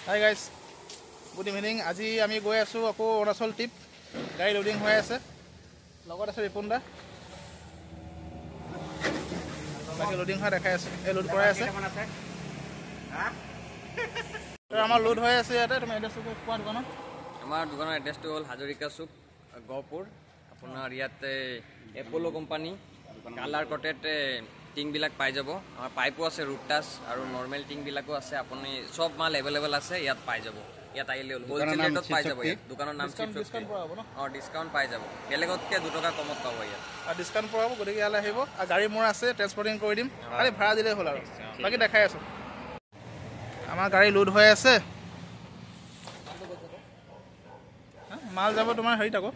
Hi guys, good evening. আজি আমি গৈ আছো আকৌ অৰুণাচল ট্ৰিপ গাড়ী লোডিং হৈ আছে লগত আছে ৰিপুন্দা বাকি লোডিং হৈ দেখাই আছে এই লোড কৰাই আছে তো আমাৰ লোড হৈ আছে ইয়াতে তুমি এড্ৰেছটো কোৱা দোকানত আমাৰ দোকানৰ এড্ৰেছটো হ'ল হাজৰিকা চুক গহপুৰ আপোনাৰ ইয়াতে এপ'লো কোম্পানী কালাৰ কটেড টিংবিলাক পাই যাব আমাৰ পাইপো আছে ৰুটাছ আৰু নৰ্মেল টিংবিলাকো আছে আপুনি সব মাল এভেইলেবল আছে ইয়াত পাই যাব ইয়াত আহিলে হ'ল হোলচেল ৰেটত পাই যাব ইয়াত দোকানৰ নাম ডিসকাউন্ট পৰা হ'ব ন ডিসকাউন্ট পাই যাব বেলেগতকৈ 2 টকা কমত পাব ইয়াত আৰু ডিসকাউন্ট পৰা হ'ব গতিকে ইয়ালৈ আহিব আৰু গাড়ী মোৰ আছে ট্ৰান্সপৰ্টিং কৰি দিম খালি ভাড়া দিলেই হ'ল আৰু বাকি দেখাই আছো আমাৰ গাড়ী লোড হৈ আছে মাল যাব তোমাৰ হেৰিত আকৌ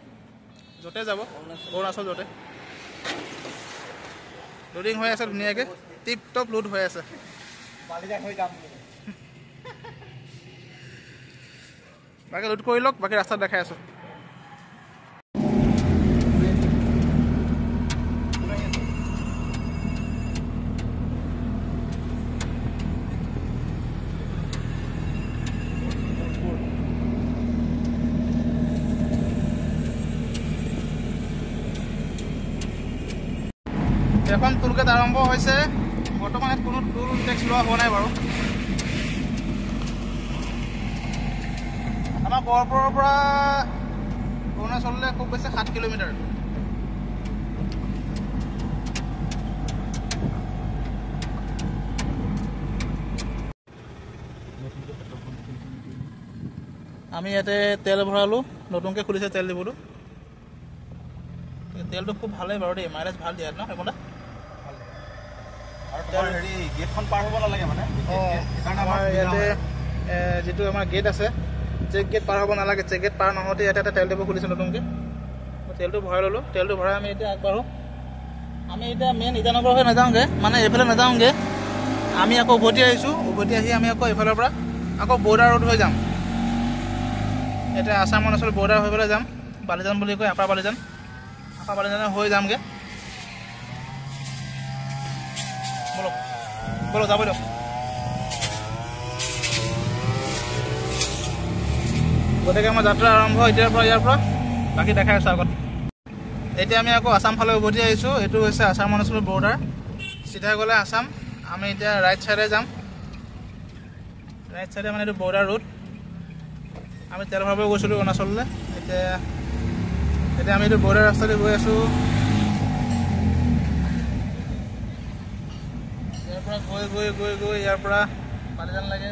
যতে যাব অৰুণাচল যতে লোডিং হৈ আছে ধুনীয়াকৈ টিপ টপ লোড হৈ আছে বাকি লোড কৰি লওক বাকি ৰাস্তাত দেখাই আছো এখন টুলগেট আৰম্ভ হৈছে বৰ্তমান কোনো টুল টেক্স লোৱা হোৱা নাই বাৰু আমাৰ গহপুৰৰ পৰা অৰুণাচললৈ খুব বেছি 7 কিলোমিটাৰ আমি ইয়াতে তেল ভৰালো নতুনকৈ খুলিছে তেল ডিপুটো তেলটো খুব ভালেই বাৰু দেই মাইলেজ ভাল দিয়ে ন সেইখন আৰু হেৰি গেটখন পাৰ হ'ব নালাগে মানে কাৰণ আমাৰ ইয়াতে যেটো আমাৰ গেট আছে চেক গেট পাৰ হ'ব নালাগে চেক গেট পাৰ নহওঁতে ইয়াতে এটা তেল ডিপু খুলিছে নতুনকৈ তেলটো ভৰাই ল'লোঁ তেলটো ভৰাই আমি এতিয়া আগবাঢ়োঁ আমি এতিয়া মেইন ইটানগৰ হৈ নাযাওঁগৈ মানে এইফালে নাযাওঁগৈ আমি আকৌ উভতি আহিছোঁ উভতি আহি আমি আকৌ এইফালৰ পৰা আকৌ বৰ্ডাৰ ৰোড হৈ যাম এতিয়া আসাম অৰুণাচল বৰ্ডাৰ হৈ পেলাই যাম বালিজান বুলি কয় আপাৰ বালিজান হৈ যামগে বলো বলো যাব দিয়ক গতিকে আমাৰ যাত্ৰা আৰম্ভ এতিয়াৰ পৰা ইয়াৰ পৰা বাকী দেখাই আছোঁ আগত এতিয়া আমি আকৌ আসাম ফালে উভতি আহিছোঁ এইটো হৈছে আসাম অৰুণাচল বৰ্ডাৰ চিধা গ'লে আসাম আমি এতিয়া ৰাইট চাইডে যাম ৰাইট চাইডে মানে এইটো বৰ্ডাৰ ৰোড আমি তেল ভৰাব গৈছিলোঁ অৰুণাচললৈ এতিয়া আমি এইটো বৰ্ডাৰ ৰাস্তাতে গৈ আছোঁ ইয়াৰ পৰা গৈ ইয়াৰ পৰা বালিজান লাগে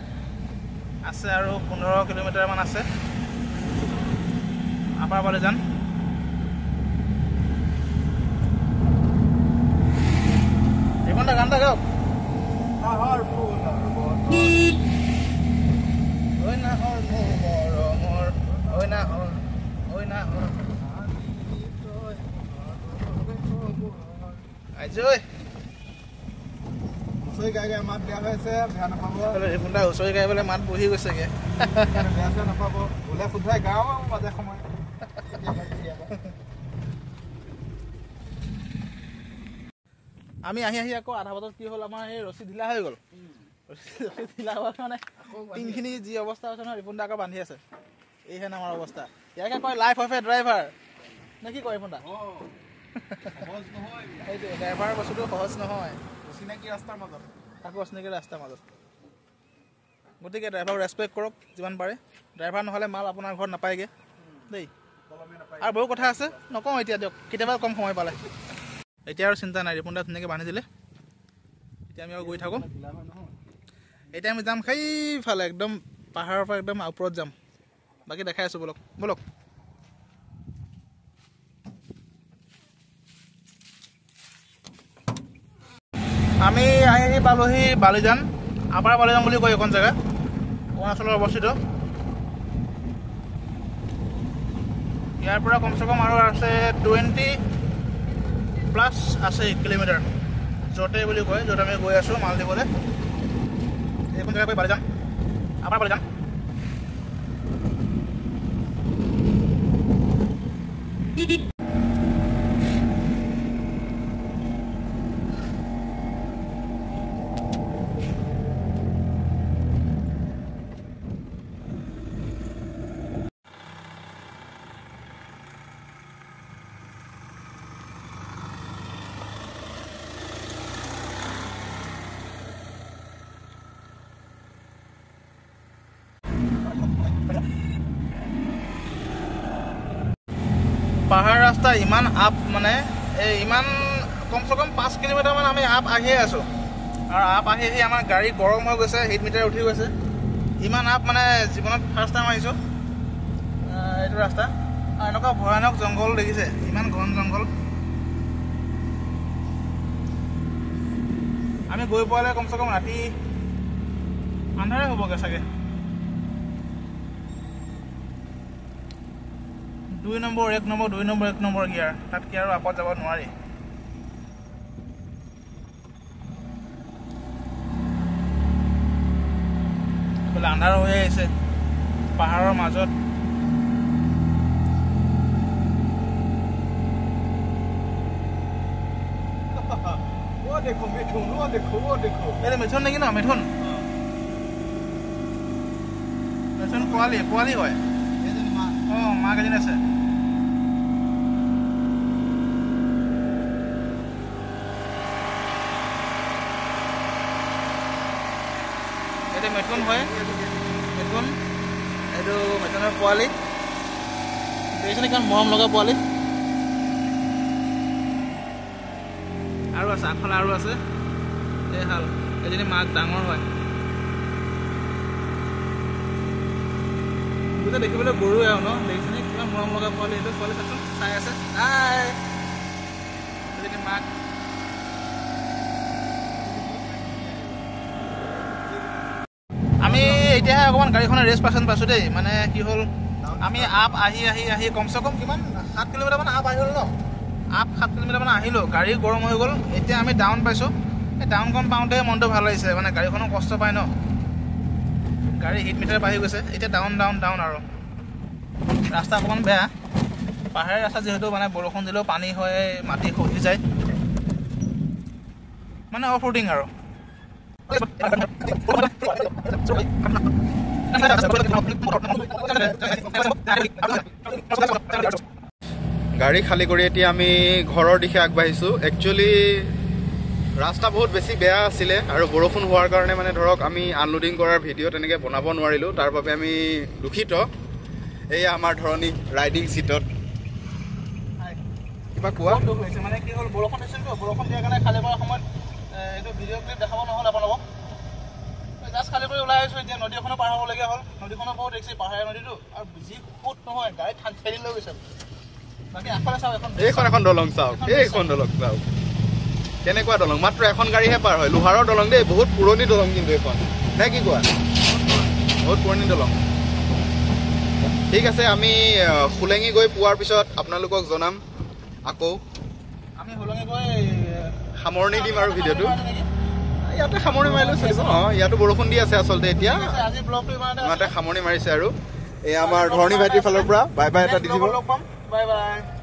আছে আৰু 15 কিলোমিটাৰমান আছে আপাৰ বালিজান এইখনটা গানটা গাওক হুঁচৰি গাই গাই মাত বেয়া হৈ আছে বেয়া নাপাব ৰিপুন্দা হুঁচৰি গাই পেলাই মাত বহি গৈছেগৈ বেয়া চেয়া নাপাব ওলাই শুধাই গাওঁ মাজে সময় আমি আহি আকৌ আধা বজাত কি হ'ল আমাৰ এই ৰছী ঢিলা হৈ গ'ল ৰছী ঢিলা হোৱাৰ কাৰণে টিংখিনি যি অৱস্থা হৈছে নহয় ৰিপুন্দা আকৌ বান্ধি আছে এইহে আমাৰ অৱস্থা ইয়াকে কয় লাইফ অফ এ ড্ৰাইভাৰ নে কি কয় ৰিপুন্দা সেইটো ড্ৰাইভাৰ বস্তুটো সহজ নহয় অচিনাকি ৰাস্তাৰ মাজত তাকো অচিনাকি ৰাস্তাৰ মাজত গতিকে ড্ৰাইভাৰক ৰেচপেক্ট কৰক যিমান পাৰে ড্ৰাইভাৰ নহ'লে মাল আপোনাৰ ঘৰত নাপায়গৈ দেই আৰু বহু কথা আছে নকওঁ এতিয়া দিয়ক কেতিয়াবা কম সময় পালে এতিয়া আৰু চিন্তা নাই ৰিপুন্দা ধুনীয়াকৈ বান্ধি দিলে এতিয়া আমি আৰু গৈ থাকোঁ এতিয়া আমি যাম সেইফালে একদম পাহাৰৰ পৰা একদম ওপৰত যাম বাকী দেখাই আছোঁ বলক বলক আমি আহি পালোহি বালিজান আপাৰ বালিজান বুলি কয় এখন জেগা অৰুণাচলত অৱস্থিত ইয়াৰ পৰা কমচে কম আৰু আছে 20+ আছে কিলোমিটাৰ য'তে বুলি কয় য'ত আমি গৈ আছোঁ মাল দিবলৈ এইখন জেগা কয় বালিজান আপাৰ বালিজান পাহাৰ ৰাস্তা ইমান আপ মানে ইমান কমচে কম 5 কিলোমিটাৰমান আমি আপ আহিয়ে আছোঁ আৰু আপ আহি আমাৰ গাড়ী গৰম হৈ গৈছে হিট মিটাৰ উঠি গৈছে ইমান আপ মানে জীৱনত ফাৰ্ষ্ট টাইম আহিছোঁ এইটো ৰাস্তা আৰু এনেকুৱা ভয়ানক জংঘল দেখিছে ইমান ঘন জংঘল আমি গৈ পোৱালে কমচে কম ৰাতি আন্ধাৰে হ'বগৈ চাগে 2 number 1 number 2 number 1 number gear তাতকৈ আৰু আপত যাব নোৱাৰি এইফালে আন্ধাৰ হৈ আহিছে পাহাৰৰ মাজত देखो मिथुन वो देखो अरे मिथुन নেকি না মিথুন মিথুন পোৱালি হয় এজনী মা মাক এজনী আছে এইটো মিথুন হয় মিথুন এইটো মিথুনৰ পোৱালি দেখিছেনে কিমান মৰম লগা পোৱালি আৰু আছে আগফালে আৰু আছে এই হাল এজনী মাক ডাঙৰ হয় গোটেই দেখিবলৈ গৰুৱে আৰু ন দেখিছেনে কিমান মৰম লগা পোৱালি এইটো পোৱালি চাচোন চাই আছে এজনী মাক আমি এতিয়াহে অকণমান গাড়ীখনে ৰেষ্ট পাইছোঁ দেই মানে কি হ'ল আমি আপ আহি কমচে কম কিমান 7 কিলোমিটাৰমান আপ আহি হ'ল ন আপ 7 কিলোমিটাৰমান আহিলোঁ গাড়ী গৰম হৈ গ'ল এতিয়া আমি ডাউন পাইছোঁ এই ডাউনখন পাওঁতে মনটো ভাল লাগিছে মানে গাড়ীখনো কষ্ট পায় ন গাড়ী হিট মিটাৰ বাঢ়ি গৈছে এতিয়া ডাউন আৰু ৰাস্তা অকণমান বেয়া পাহাৰীয়া ৰাস্তা যিহেতু মানে বৰষুণ দিলেও পানী হয় মাটি খহি যায় মানে অফ ৰোডিং আৰু গাড়ী খালী কৰি এতিয়া আমি ঘৰৰ দিশে আগবাঢ়িছোঁ একচুৱেলি ৰাস্তা বহুত বেছি বেয়া আছিলে আৰু বৰষুণ হোৱাৰ কাৰণে মানে ধৰক আমি আনলোডিং কৰাৰ ভিডিঅ' তেনেকৈ বনাব নোৱাৰিলোঁ তাৰ বাবে আমি দুখিত এয়া আমাৰ ধৰণী ৰাইডিং ছিটত কিবা কোৱা মানে কি হ'ল বৰষুণ দিছিল বৰষুণ দিয়াৰ কাৰণে খালী কৰাৰ সময়ত এইটো ভিডিঅ' ক্লিপ দেখাব নহ'ল আপোনালোকক জাষ্ট খালী কৰি ওলাই আহিছোঁ এতিয়া নদী এখনো পাৰ হ'বলগীয়া হ'ল নদীখনো বহুত দেখিছে পাহাৰীয়া নদীটো আৰু যি ফুট নহয় গাড়ী ঠেলি লৈ গৈছে বাকী আগফালে চাওক এখন দলং চাওক এইখন দলং চাওক কেনেকুৱা দলং মাত্ৰ এখন গাড়ীহে পাৰ হয় লোহাৰৰ দলং দেই বহুত পুৰণি দলং কিন্তু এইখন নে কি কোৱা বহুত পুৰণি দলং ঠিক আছে আমি ফুলেঙি গৈ পোৱাৰ পিছত আপোনালোকক জনাম আকৌ আমি ফুলেঙি গৈ সামৰণি দিম আৰু ভিডিঅ'টো ইয়াতে সামৰণি মাৰিলেও চলিব ইয়াতো বৰষুণ দি আছে আচলতে এতিয়া আজি ব্লগটো ইমানতে সামৰণি মাৰিছে আৰু এই আমাৰ ধৰণী ভাইটিৰ ফালৰ পৰা বাই বাই এটা দি দিব বাই বাই